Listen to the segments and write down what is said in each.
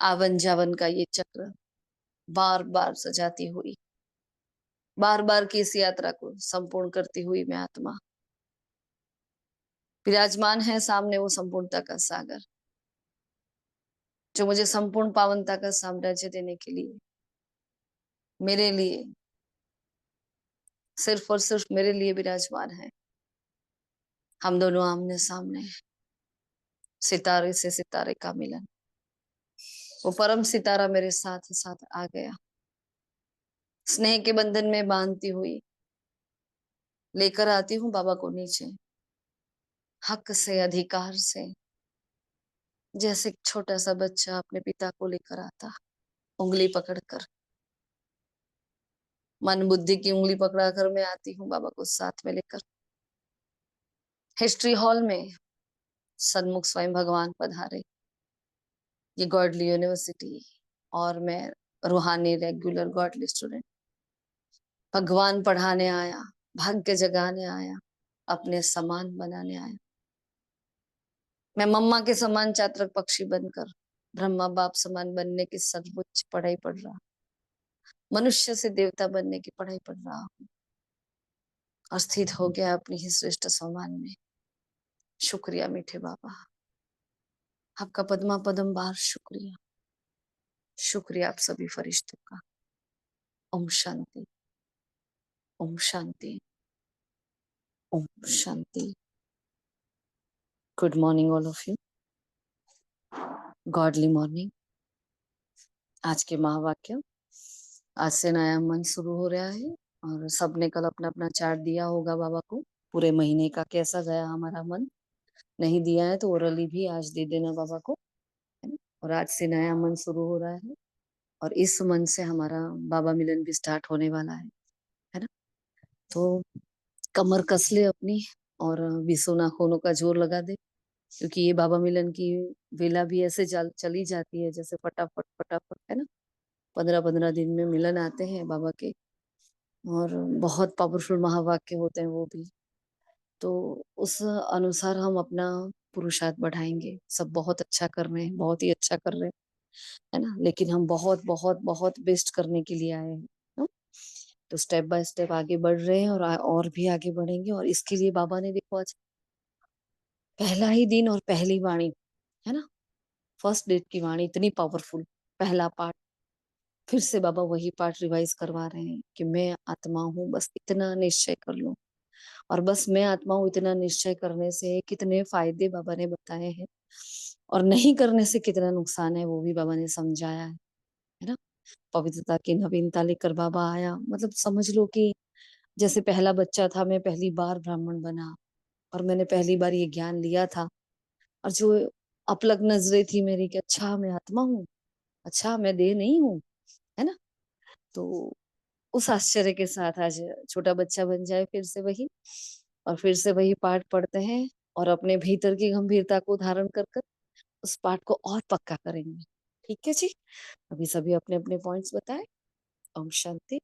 आवन जावन का ये चक्र बार बार सजाती हुई, बार बार की इस यात्रा को संपूर्ण करती हुई मैं आत्मा विराजमान है सामने, वो संपूर्णता का सागर जो मुझे संपूर्ण पावनता का साम्राज्य देने के लिए, मेरे लिए, सिर्फ और सिर्फ मेरे लिए विराजमान है। हम दोनों आमने सामने, सितारे से सितारे का मिलन। वो परम सितारा मेरे साथ साथ आ गया, स्नेह के बंधन में बांधती हुई लेकर आती हूँ बाबा को नीचे, हक से, अधिकार से, जैसे एक छोटा सा बच्चा अपने पिता को लेकर आता, उंगली पकड़कर। मन बुद्धि की उंगली पकड़ाकर मैं आती हूँ बाबा को साथ में लेकर। हिस्ट्री हॉल में सन्मुख स्वयं भगवान पधारे, ये गॉडली यूनिवर्सिटी, और मैं रूहानी रेगुलर गॉडली स्टूडेंट। भगवान पढ़ाने आया, भाग्य जगाने आया, अपने समान बनाने आया। मैं मम्मा के समान चातक पक्षी बनकर ब्रह्मा बाप समान बनने की सर्वोच्च पढ़ाई पढ़ रहा, मनुष्य से देवता बनने की पढ़ाई पढ़ रहा हूँ, और स्थित हो गया अपनी ही श्रेष्ठ सम्मान में। शुक्रिया मीठे बाबा, आपका पद्मा पदम बार शुक्रिया। शुक्रिया आप सभी फरिश्तों का। ओम शांति, ओम शांति, ओम शांति। Good morning all of you, godly morning. आज के महावाक्य, आज से नया मन शुरू हो रहा है, और सबने कल अपना अपना चार्ट दिया होगा बाबा को, पूरे महीने का कैसा गया हमारा मन। नहीं दिया है तो ओरली भी आज दे देना बाबा को, है ना। और आज से नया मन शुरू हो रहा है, और इस मन से हमारा बाबा मिलन भी स्टार्ट होने वाला है ना। तो कमर कस ले अपनी, और बीसों नाखूनों का जोर लगा दे, क्योंकि ये बाबा मिलन की वेला भी ऐसे चली जाती है जैसे फटाफट फटाफट, है ना। 15-15 दिन में मिलन आते हैं बाबा के, और बहुत पावरफुल महावाक्य होते हैं वो भी। तो उस अनुसार हम अपना पुरुषार्थ बढ़ाएंगे। सब बहुत अच्छा कर रहे हैं, बहुत ही अच्छा कर रहे हैं, है ना। लेकिन हम बहुत बहुत बहुत बेस्ट करने के लिए आए हैं, है? तो स्टेप बाय स्टेप आगे बढ़ रहे हैं, और भी आगे बढ़ेंगे। और इसके लिए बाबा ने देखो आज पहला ही दिन और पहली वाणी, है ना, फर्स्ट डेट की वाणी इतनी पावरफुल, पहला पाठ फिर से बाबा वही पाठ रिवाइज करवा रहे हैं कि मैं आत्मा हूँ, बस इतना निश्चय कर लो। और बस मैं आत्मा हूँ इतना निश्चय करने से कितने फायदे बाबा ने बताए हैं, और नहीं करने से कितना नुकसान है वो भी बाबा ने समझाया है ना। पवित्रता की नवीनता लेकर बाबा आया, मतलब समझ लो कि जैसे पहला बच्चा था, मैं पहली बार ब्राह्मण बना, और मैंने पहली बार ये ज्ञान लिया था। और जो अपलग नजरें थी मेरी कि अच्छा मैं आत्मा हूँ, अच्छा मैं देह नहीं हूँ, है ना। तो उस आश्चर्य के साथ आज छोटा बच्चा बन जाए फिर से वही, और फिर से वही पाठ पढ़ते हैं, और अपने भीतर की गंभीरता को धारण कर कर उस पाठ को और पक्का करेंगे। ठीक है जी, अभी सभी अपने अपने पॉइंट्स बताएं। ओम शांति।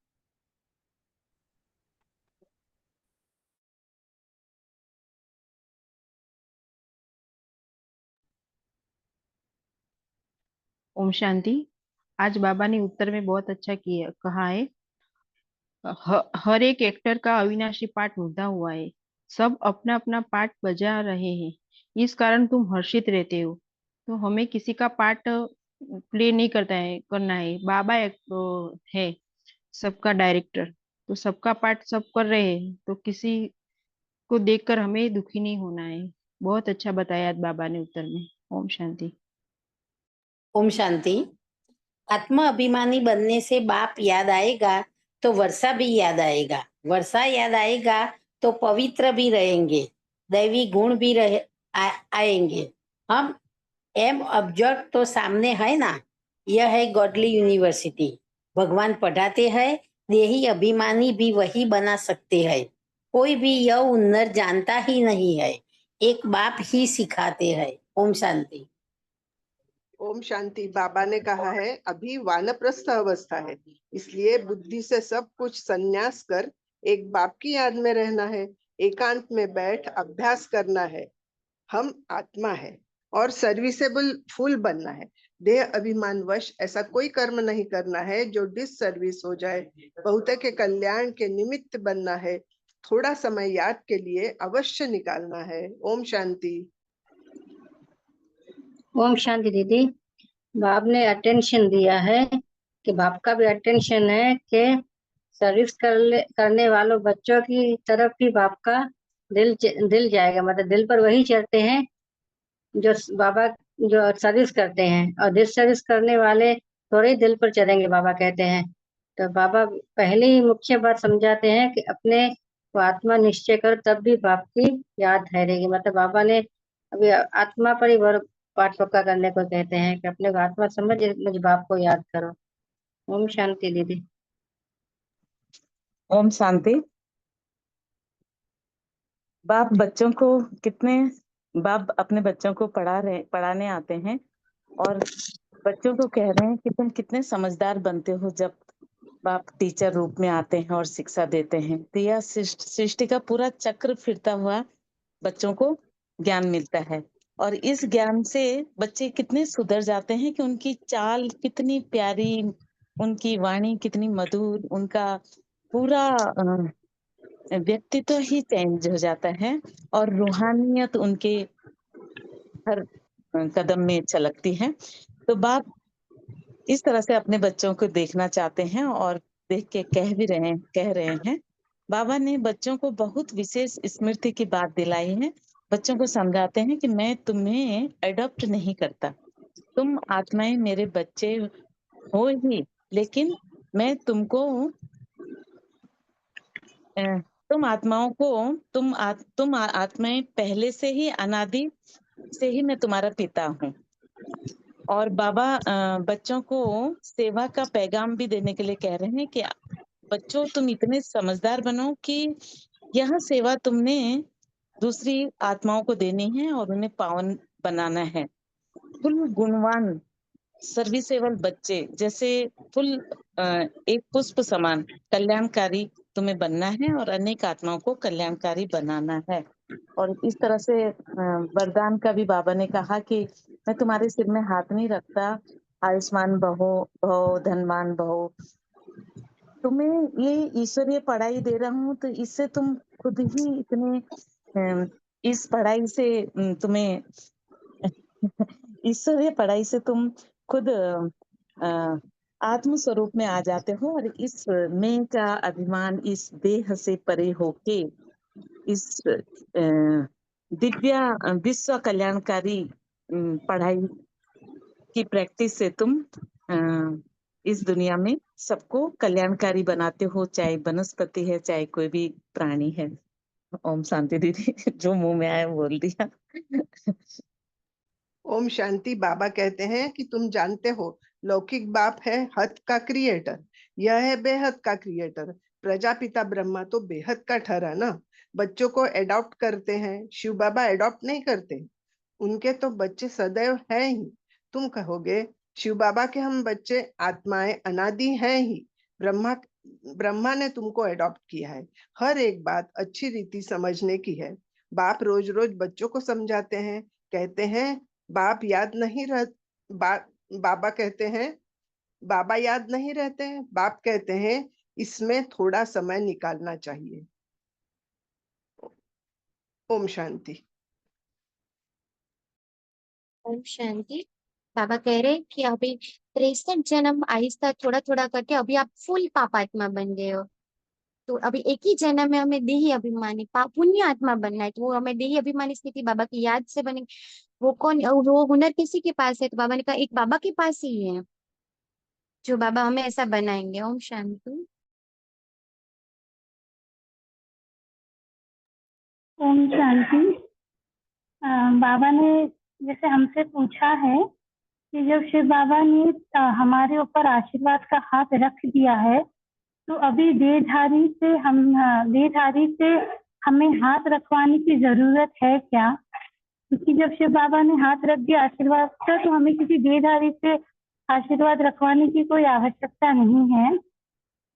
ओम शांति। आज बाबा ने उत्तर में बहुत अच्छा किया कहा है। हर एक एक्टर का अविनाशी पार्ट निभा हुआ है। सब अपना अपना पार्ट बजा रहे हैं, इस कारण तुम हर्षित रहते हो। तो हमें किसी का पार्ट प्ले नहीं करना है। बाबा एक है सबका डायरेक्टर, तो सबका पार्ट सब कर रहे हैं, तो किसी को देखकर हमें दुखी नहीं होना है। बहुत अच्छा बताया आज बाबा ने उत्तर में। ओम शांति। ओम शांति। आत्मा अभिमानी बनने से बाप याद आएगा तो वर्षा भी याद आएगा, वर्षा याद आएगा तो पवित्र भी रहेंगे, दैवी गुण भी आएंगे। हम एम ऑब्जर्व तो सामने है ना, यह है गॉडली यूनिवर्सिटी। भगवान पढ़ाते हैं, देही अभिमानी भी वही बना सकते हैं। कोई भी यह हुनर जानता ही नहीं है, एक बाप ही सिखाते हैं। ओम शांति। ओम शांति। बाबा ने कहा है अभी वानप्रस्थ अवस्था है, इसलिए बुद्धि से सब कुछ संन्यास कर एक बाप की याद में रहना है, एकांत में बैठ अभ्यास करना है। हम आत्मा है और सर्विसेबल फूल बनना है। देह अभिमान वश ऐसा कोई कर्म नहीं करना है जो डिससर्विस हो जाए। बहुतों के कल्याण के निमित्त बनना है। थोड़ा समय याद के लिए अवश्य निकालना है। ओम शांति। ओम शांति दीदी। बाप ने अटेंशन दिया है कि बाप का भी अटेंशन है कि सर्विस करने वालों बच्चों की तरफ ही बाप का दिल जाएगा। मतलब दिल पर वही चढ़ते हैं जो बाबा जो सर्विस करते हैं, और दिस सर्विस करने वाले थोड़े ही दिल पर चढ़ेंगे, बाबा कहते हैं। तो बाबा पहले ही मुख्य बात समझाते हैं कि अपने को आत्मा निश्चय करो, तब भी बाप की याद ठहरेगी। मतलब बाबा ने अभी आत्मा पर ही पाठ पक्का करने को कहते हैं कि अपने को आत्मा समझ मुझ बाप को याद करो। ओम शांति दीदी। ओम शांति। बाप अपने बच्चों को पढ़ाने आते हैं और बच्चों को कह रहे हैं कि तुम कितने समझदार बनते हो जब बाप टीचर रूप में आते हैं और शिक्षा देते हैं। तो यह सृष्टि का पूरा चक्र फिरता हुआ बच्चों को ज्ञान मिलता है, और इस ज्ञान से बच्चे कितने सुधर जाते हैं कि उनकी चाल कितनी प्यारी, उनकी वाणी कितनी मधुर, उनका पूरा व्यक्तित्व ही चेंज हो जाता है और रूहानियत उनके हर कदम में छलकती है। तो बाप इस तरह से अपने बच्चों को देखना चाहते हैं और देख के कह रहे हैं। बाबा ने बच्चों को बहुत विशेष स्मृति की बात दिलाई है। बच्चों को समझाते हैं कि मैं तुम्हें अडॉप्ट नहीं करता, तुम आत्माएं मेरे बच्चे हो ही, लेकिन मैं तुमको तुम आत्माओं को तुम आत्माएं पहले से ही अनादि से ही मैं तुम्हारा पिता हूँ। और बाबा बच्चों को सेवा का पैगाम भी देने के लिए कह रहे हैं कि बच्चों तुम इतने समझदार बनो कि यह सेवा तुमने दूसरी आत्माओं को देनी है और उन्हें पावन बनाना है। फुल गुणवान सर्विसेबल बच्चे जैसे फुल एक पुष्प समान कल्याणकारी तुम्हें बनना है और अनेक आत्माओं को कल्याणकारी बनाना है। और इस तरह से वरदान का भी बाबा ने कहा कि मैं तुम्हारे सिर में हाथ नहीं रखता, आयुष्मान भव धनवान भव, तुम्हें ये ईश्वरीय पढ़ाई दे रहा हूँ तो इससे तुम खुद ही इतने इस पढ़ाई से तुम्हें ईश्वरीय पढ़ाई से तुम खुद आत्म स्वरूप में आ जाते हो और इस मैं का अभिमान इस देह से परे होके इस दिव्य विश्व कल्याणकारी पढ़ाई की प्रैक्टिस से तुम इस दुनिया में सबको कल्याणकारी बनाते हो, चाहे वनस्पति है चाहे कोई भी प्राणी है। ओम शांति दीदी। जो मुंह में आया बोल दिया। ओम शांति। बाबा कहते हैं कि तुम जानते हो लौकिक बाप है हद का क्रिएटर, यह है बेहद का क्रिएटर। प्रजापिता ब्रह्मा तो बेहद का ठहरा ना। बच्चों को एडॉप्ट करते हैं, शिव बाबा एडॉप्ट नहीं करते, उनके तो बच्चे सदैव हैं ही। तुम कहोगे शिव बाबा के हम बच्चे आत्माएं अनादि हैं ही, ब्रह्मा ने तुमको एडॉप्ट किया है। हर एक बात अच्छी रीति समझने की है। बाप रोज रोज बच्चों को समझाते हैं, कहते हैं बाप याद नहीं रह बाबा कहते हैं बाबा याद नहीं रहते हैं। बाप कहते हैं इसमें थोड़ा समय निकालना चाहिए। ओम शांति। ओम शांति। बाबा कह रहे हैं कि अभी 63 जन्म आहिस्ता थोड़ा थोड़ा करके अभी आप फुल पापात्मा बन गए हो। तो अभी एक ही जन्म में हमें देही अभिमानी पुण्य आत्मा बनना है, तो वो हमें देही अभिमानी स्थिति बाबा की याद से बने। वो हुनर किसी के पास है? तो बाबा ने कहा एक बाबा के पास ही है जो बाबा हमें ऐसा बनाएंगे। ओम शांति। ओम शांति। बाबा ने जैसे हमसे पूछा है कि जब शिव बाबा ने हमारे ऊपर आशीर्वाद का हाथ रख दिया है, तो अभी देहधारी से हमें हाथ रखवाने की जरूरत है क्या? क्योंकि जब शिव बाबा ने हाथ रख दिया आशीर्वाद का, तो हमें किसी देहधारी से आशीर्वाद रखवाने की कोई आवश्यकता नहीं है।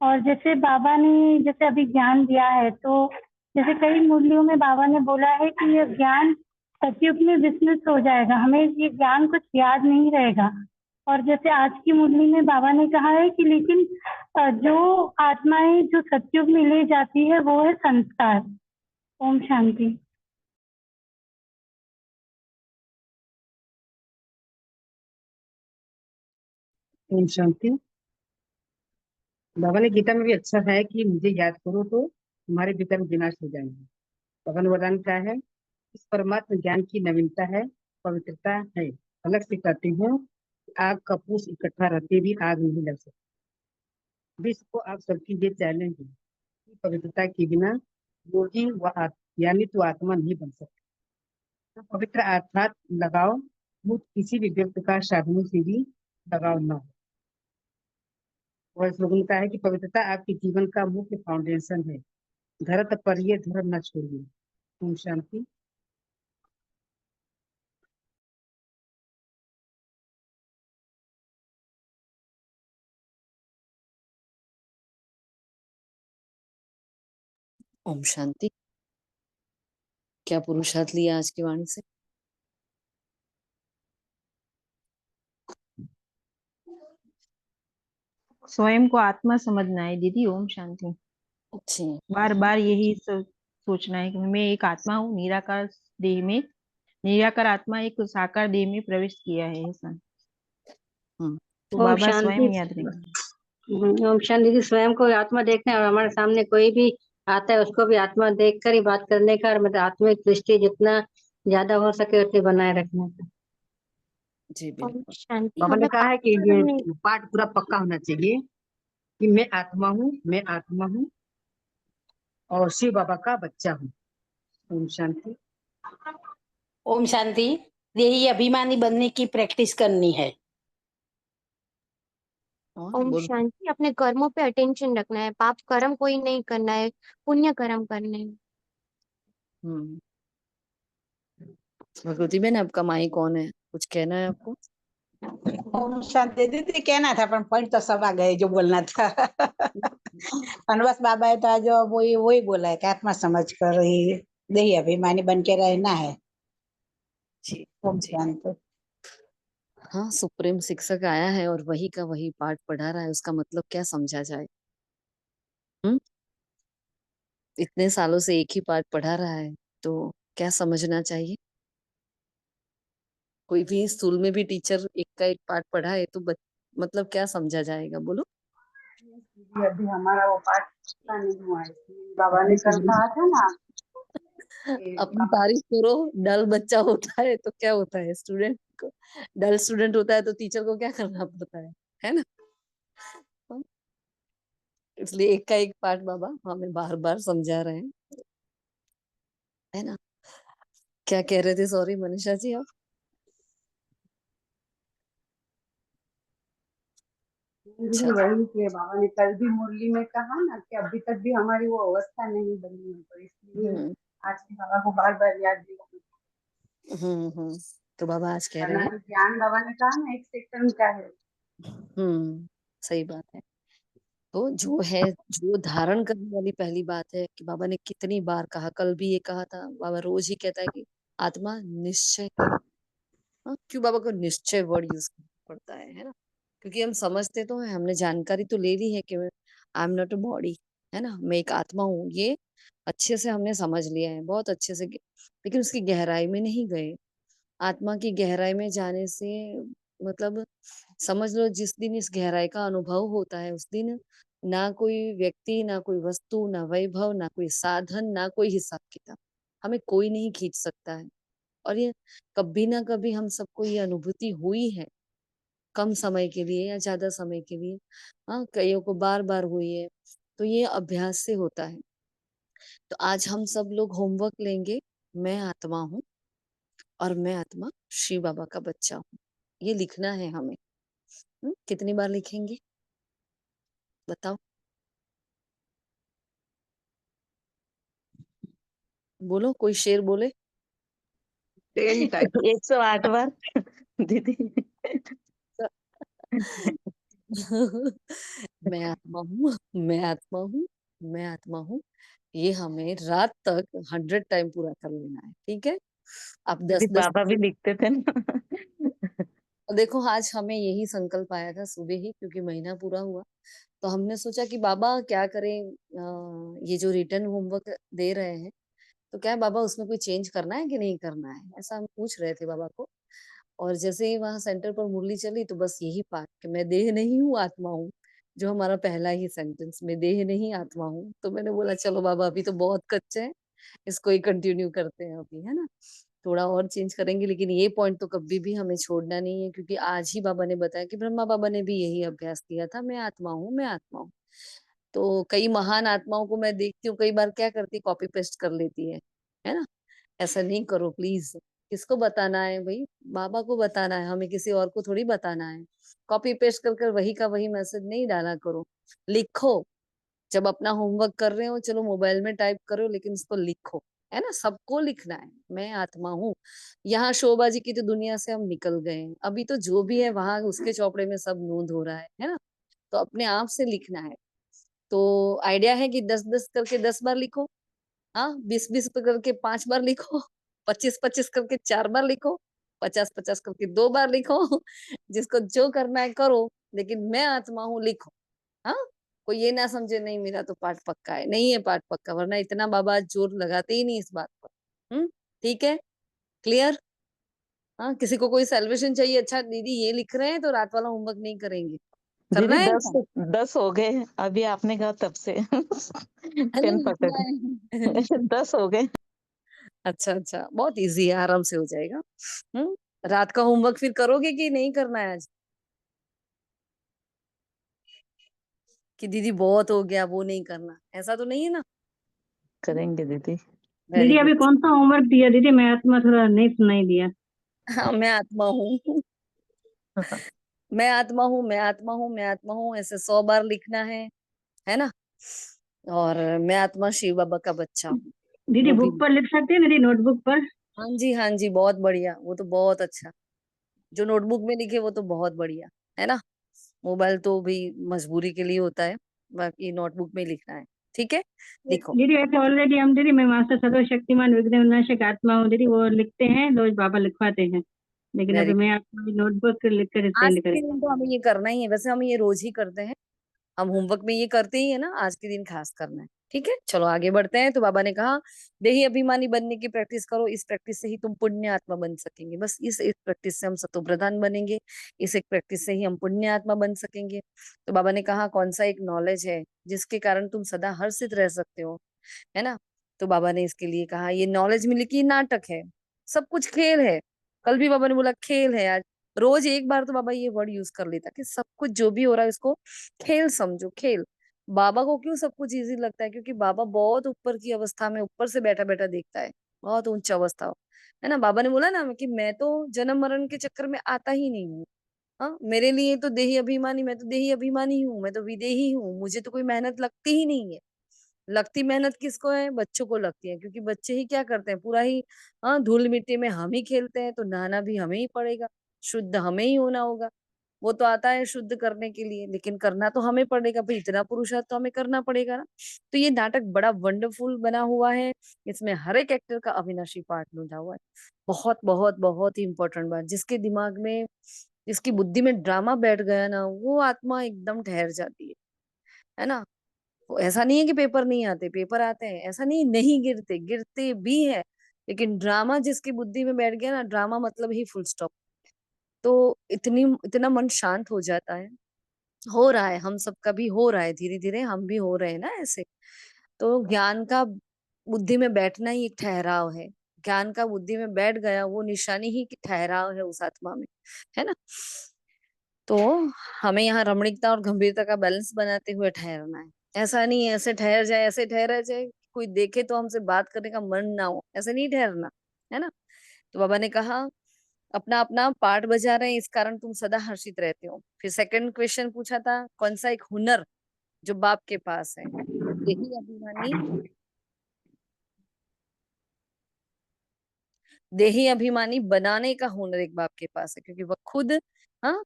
और जैसे बाबा ने जैसे अभी ज्ञान दिया है, तो जैसे कई मुरलियों में बाबा ने बोला है कि यह ज्ञान सतयुग में विस्मृत हो जाएगा, हमें ये ज्ञान कुछ याद नहीं रहेगा। और जैसे आज की मुरली में बाबा ने कहा है कि लेकिन जो आत्माएं जो सतयुग में ले जाती है वो है संस्कार। ओम शांति। ओम शांति। बाबा ने गीता में भी अच्छा है कि मुझे याद करो तो तुम्हारे भीतर विनाश हो जाएंगे। भगवान वरदान क्या है? इस परमात्म ज्ञान की नवीनता है, पवित्रता है। अलग से कहते हैं कि आग का पूछ इकट्ठा रहते भी आग नहीं लग सकती। विश्व को आप सबकी ये चैलेंज है कि पवित्रता के बिना योगी यानी तो आत्मा नहीं बन सकती। तो पवित्र अर्थात लगाव मुझ किसी भी व्यक्ति का साधनों से भी लगाव न हो। और स्लोगन का है कि पवित्रता आपके जीवन का मुख्य फाउंडेशन है। धरत पर ये धर्म न छोड़िए। ओम शांति। ओम शांति। क्या पुरुषार्थ लिया आज की वाणी से? स्वयं को आत्मा समझना है दीदी। ओम शांति। अच्छी। बार बार यही सोचना है कि मैं एक आत्मा हूँ, निराकार देह में, निराकार आत्मा एक साकार देह में प्रवेश किया है ऐसा। तो ओम बाबा शांति। स्वयं याद रखेंगे। ओम शांति जी, स्वयं को आत्मा देखना है और हमारे सामने कोई भी आता है उसको भी आत्मा देख कर ही बात करने का, और मतलब आत्मिक दृष्टि जितना ज्यादा हो सके उतनी बनाए रखने का। जी ओम बिल्कुल। शांति। बाबा ने हमें कहा है कि पाठ ये करने पाठ पूरा पक्का होना चाहिए कि मैं आत्मा हूँ, मैं आत्मा हूँ और शिव बाबा का बच्चा हूँ। ओम शांति। ओम शांति। यही अभिमानी बनने की प्रैक्टिस करनी है। और ओम बोलो। शांति। अपने कर्मों पे अटेंशन रखना है, पाप कर्म कोई नहीं करना है, पुण्य कर्म करने हैं। हम्म। भगवती बहन, आपका माई कौन है? कुछ कहना है आपको? ओम शांति दीदी, कहना था पर पॉइंट तो सब आ गए जो बोलना था। और बस बाबा है तो जो वही बोला है कि आत्मा समझ कर ही देही अभिमानी बन के रहना है। जी ओम जी। शांति। हाँ, सुप्रीम शिक्षक आया है और वही का वही पाठ पढ़ा रहा है, उसका मतलब क्या समझा जाए? हम्म। इतने सालों से एक ही पाठ पढ़ा रहा है तो क्या समझना चाहिए? कोई भी स्कूल में भी टीचर एक का एक पाठ पढ़ाए तो मतलब क्या समझा जाएगा, बोलो? अभी हमारा वो पाठ पूरा नहीं हुआ है, बाबा ने अपनी कल कहा था ना कि अपनी तारीफ करो। डल बच्चा होता है तो क्या होता है? स्टूडेंट को डल स्टूडेंट होता है तो टीचर को क्या करना पड़ता है ना? इसलिए एक का एक पाठ बाबा हमें बार बार समझा रहे हैं, है ना? क्या कह रहे थे? सॉरी मनीषा जी, आप? दीदी वही कि बाबा ने कल भी मुरली में कहा ना कि अभी तक भी हमारी वो अवस्था नहीं बनी है, तो इसलिए आज के बाबा को बार बार याद दिलाना। तो बाबा आज कह रहे हैं, ज्ञान बाबा ने कहा ना एक सेकंड का है। सही बात है। तो जो है, जो धारण करने वाली पहली बात है कि बाबा ने कितनी बार कहा, कल भी ये कहा था, बाबा रोज ही कहता है कि आत्मा निश्चय करो। हाँ, क्यों बाबा को निश्चय वर्ड यूज करना पड़ता है ना? क्योंकि हम समझते तो है, हमने जानकारी तो ले ली है कि I am not a body, है ना, मैं एक आत्मा हूँ, ये अच्छे से हमने समझ लिया है, बहुत अच्छे से, लेकिन उसकी गहराई में नहीं गए। आत्मा की गहराई में जाने से मतलब समझ लो, जिस दिन इस गहराई का अनुभव होता है उस दिन ना कोई व्यक्ति, ना कोई वस्तु, ना वैभव, ना कोई साधन, ना कोई हिसाब किताब, हमें कोई नहीं खींच सकता है। और ये कभी ना कभी हम सबको ये अनुभूति हुई है, कम समय के लिए या ज्यादा समय के लिए। हाँ, कईयों को बार बार हुई है। तो ये अभ्यास से होता है। तो आज हम सब लोग होमवर्क लेंगे। मैं आत्मा हूँ और मैं आत्मा शिव बाबा का बच्चा हूँ, ये लिखना है हमें। कितनी बार लिखेंगे बताओ? बोलो, कोई शेर बोले। 10 टाइम्स। 108 बार दीदी। मैं आत्मा हूँ, मैं आत्मा हूँ, मैं आत्मा हूँ, ये हमें रात तक 100 टाइम पूरा कर लेना है। ठीक है? आप दीदी 10-10। बाबा भी लिखते थे ना। और देखो आज हमें यही संकल्प आया था सुबह ही, क्योंकि महीना पूरा हुआ तो हमने सोचा कि बाबा क्या करें, ये जो रिटर्न होमवर्क दे रहे हैं तो क्या है बाबा, उसमें कोई चेंज करना है कि नहीं करना है, ऐसा हम पूछ रहे थे बाबा को। और जैसे ही वहां सेंटर पर मुरली चली तो बस यही पाठ कि मैं देह नहीं हूँ आत्मा हूँ, जो हमारा पहला ही सेंटेंस, मैं देह नहीं आत्मा हूँ। तो मैंने बोला चलो बाबा अभी तो बहुत कच्चे हैं, इसको ही कंटिन्यू करते हैं अभी, है ना। थोड़ा और चेंज करेंगे, लेकिन ये पॉइंट तो कभी भी हमें छोड़ना नहीं है, क्योंकि आज ही बाबा ने बताया कि ब्रह्मा बाबा ने भी यही अभ्यास किया था, मैं आत्मा हूँ, मैं आत्मा हूँ। तो कई महान आत्माओं को मैं देखती हूँ, कई बार क्या करती, कॉपी पेस्ट कर लेती है ना। ऐसा नहीं करो प्लीज। किसको बताना है भाई, बाबा को बताना है, हमें किसी और को थोड़ी बताना है। कॉपी पेस्ट कर कर वही का वही मैसेज नहीं डाला करो, लिखो। जब अपना होमवर्क कर रहे हो चलो मोबाइल में टाइप करो, लेकिन उसको लिखो, है ना। सबको लिखना है, मैं आत्मा हूँ। यहाँ शोबाजी की तो दुनिया से हम निकल गए हैं, अभी तो जो भी है वहां उसके चौपड़े में सब नूंद हो रहा है ना। तो अपने आप से लिखना है। तो आइडिया है कि 10-10 करके 10 बार लिखो, हाँ 20-20 करके 5 बार लिखो, 25-25 करके 4 बार लिखो, 50-50 करके 2 बार लिखो। जिसको जो करना है करो, लेकिन मैं आत्मा हूँ लिखो। हाँ, कोई ये ना समझे नहीं मेरा तो पाठ पक्का है, नहीं है पाठ पक्का, वरना इतना बाबा जोर लगाते ही नहीं इस बात पर। ठीक है, क्लियर। हाँ, किसी को कोई सेलिब्रेशन चाहिए, अच्छा दीदी ये लिख रहे हैं तो रात वाला होमवर्क नहीं करेंगे, करना दीदी है दस ना। 10 हो गए अभी आपने कहा तब से। अरे 10%। लिखना है। 10 हो गए। अच्छा अच्छा, बहुत इजी है, आराम से हो जाएगा। रात का होमवर्क फिर करोगे कि नहीं करना है आज, कि दीदी बहुत हो गया वो नहीं करना, ऐसा तो नहीं है ना। करेंगे दीदी। वेरी दीदी गुड। अभी कौन सा होमवर्क दिया दीदी, मैं आत्मा थोड़ा नहीं सुनाई दिया। हाँ मैं आत्मा हूँ, मैं आत्मा हूँ, मैं आत्मा हूँ, मैं आत्मा हूँ, ऐसे 100 बार लिखना है ना। और मैं आत्मा शिव बाबा का बच्चा हूँ, दीदी वो भी। बुक पर लिख सकते हैं दीदी, नोटबुक पर। हाँ जी हाँ जी, बहुत बढ़िया, वो तो बहुत अच्छा। जो नोटबुक में लिखे वो तो बहुत बढ़िया, है ना। मोबाइल तो भी मजबूरी के लिए होता है, बाकी नोटबुक में लिखना है। ठीक है, लिखो। दीदी वैसे ऑलरेडी हम दीदी, मैं मास्टर सर्वशक्तिमान विघ्न विनाशक आत्मा हूँ दीदी, वो लिखते हैं रोज, बाबा लिखवाते हैं। लेकिन अभी वेरी, मैं आपको नोटबुक लिख कर आज सेंड के करेंगे। दिन तो हमें ये करना ही है, वैसे हम ये रोज ही करते हैं, हम होमवर्क में ये करते ही है ना, आज के दिन खास करना है। ठीक है, चलो आगे बढ़ते हैं। तो बाबा ने कहा देही अभिमानी बनने की प्रैक्टिस करो, इस प्रैक्टिस से ही तुम पुण्य आत्मा बन सकेंगे, बस इस प्रैक्टिस से हम सतो प्रधान बनेंगे, इस एक प्रैक्टिस से ही हम पुण्य आत्मा बन सकेंगे। तो बाबा ने कहा कौन सा एक नॉलेज है जिसके कारण तुम सदा हर्षित रह सकते हो, है ना। तो बाबा ने इसके लिए कहा ये नॉलेज मिली कि नाटक है, सब कुछ खेल है। कल भी बाबा ने बोला खेल है। आज रोज एक बार तो बाबा ये वर्ड यूज कर लेता कि सब कुछ जो भी हो रहा है इसको खेल समझो, खेल। बाबा को क्यों सब कुछ इजी लगता है, क्योंकि बाबा बहुत ऊपर की अवस्था में ऊपर से बैठा बैठा देखता है, बहुत उच्च अवस्था हो, है ना। बाबा ने बोला ना कि मैं तो जन्म मरण के चक्कर में आता ही नहीं हूँ। हाँ, मेरे लिए तो देही अभिमानी, मैं तो देही अभिमानी हूँ, मैं तो विदेही हूँ, मुझे तो कोई मेहनत लगती ही नहीं है। लगती मेहनत किसको है, बच्चों को लगती है, क्योंकि बच्चे ही क्या करते हैं, पूरा ही हाँ धूल मिट्टी में हम ही खेलते हैं, तो नहाना भी हमें ही पड़ेगा, शुद्ध हमें ही होना होगा। वो तो आता है शुद्ध करने के लिए, लेकिन करना तो हमें पड़ेगा भाई, इतना पुरुषार्थ तो हमें करना पड़ेगा ना। तो ये नाटक बड़ा वंडरफुल बना हुआ है, इसमें हर एक एक्टर का अविनाशी पार्ट निभा हुआ है। बहुत बहुत बहुत ही इंपॉर्टेंट बात, जिसके दिमाग में, जिसकी बुद्धि में ड्रामा बैठ गया ना, वो आत्मा एकदम ठहर जाती है ना। वो ऐसा नहीं है कि पेपर नहीं आते, पेपर आते हैं, ऐसा नहीं नहीं गिरते, गिरते भी है, लेकिन ड्रामा जिसकी बुद्धि में बैठ गया ना, ड्रामा मतलब ही फुल स्टॉप। तो इतनी इतना मन शांत हो जाता है। हो रहा है, हम सबका भी हो रहा है, धीरे धीरे हम भी हो रहे हैं ना ऐसे। तो ज्ञान का बुद्धि में बैठना ही एक ठहराव है, ज्ञान का बुद्धि में बैठ गया वो निशानी ही की ठहराव है उस आत्मा में, है ना। तो हमें यहाँ रमणीकता और गंभीरता का बैलेंस बनाते हुए ठहरना है। ऐसा नहीं है ऐसे ठहर जाए, ऐसे ठहरा जाए, कोई देखे तो हमसे बात करने का मन ना हो, ऐसे नहीं ठहरना, है ना। तो बाबा ने कहा अपना अपना पार्ट बजा रहे हैं, इस कारण तुम सदा हर्षित रहते हो। फिर सेकंड क्वेश्चन पूछा था कौन सा एक हुनर जो बाप के पास है, यही अभिमानी, देही अभिमानी बनाने का हुनर एक बाप के पास है, क्योंकि वह खुद हाँ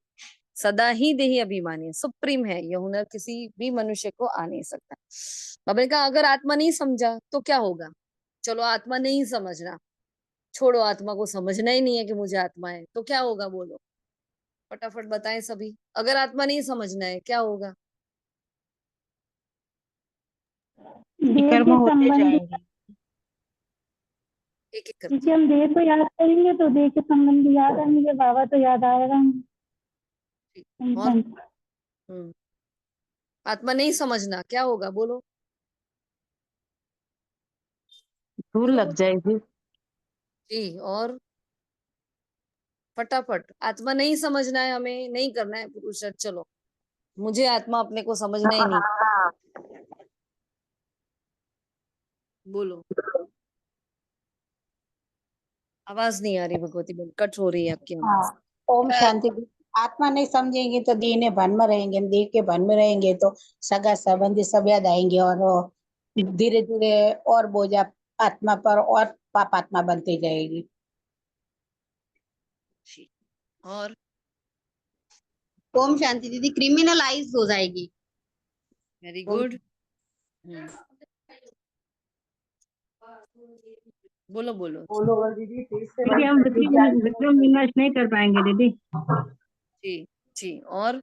सदा ही देही अभिमानी है, सुप्रीम है, यह हुनर किसी भी मनुष्य को आ नहीं सकता। बाबा ने कहा अगर आत्मा नहीं समझा तो क्या होगा, चलो आत्मा नहीं समझना, छोड़ो, आत्मा को समझना ही नहीं है कि मुझे आत्मा है, तो क्या होगा बोलो। फटाफट बताएं सभी। अगर आत्मा नहीं समझना है क्या होगा? देह विकर्म के होते संबंधी, जाएंगे। एक एक करके। क्योंकि हम देह को याद करेंगे तो देह के संबंधी याद आएंगे, बाबा तो याद आएगा नहीं। ठीक। और आत्मा नहीं समझना क्या होगा बोलो? धूल लग जाएगी। जी। और फटाफट, आत्मा नहीं समझना है, हमें नहीं करना है पुरुषार्थ। चलो, मुझे आत्मा अपने को समझना ही नहीं। बोलो। आवाज नहीं आ रही भगवती बहन, कट हो रही है आपकी आवाज। हाँ, ओम शांति। आत्मा नहीं समझेंगे तो देह ने भन में रहेंगे, देह के भन में रहेंगे तो सगा संबंधी सब याद आएंगे, और धीरे धीरे और बोझा आत्मा पर और पाप आत्मा बनती जाएगी। जी। और ओम शांति दीदी, क्रिमिनलाइज हो जाएगी। Very good. बोलो बोलो। दीदी हम विक्रम विनाश नहीं कर पाएंगे दीदी। जी जी। और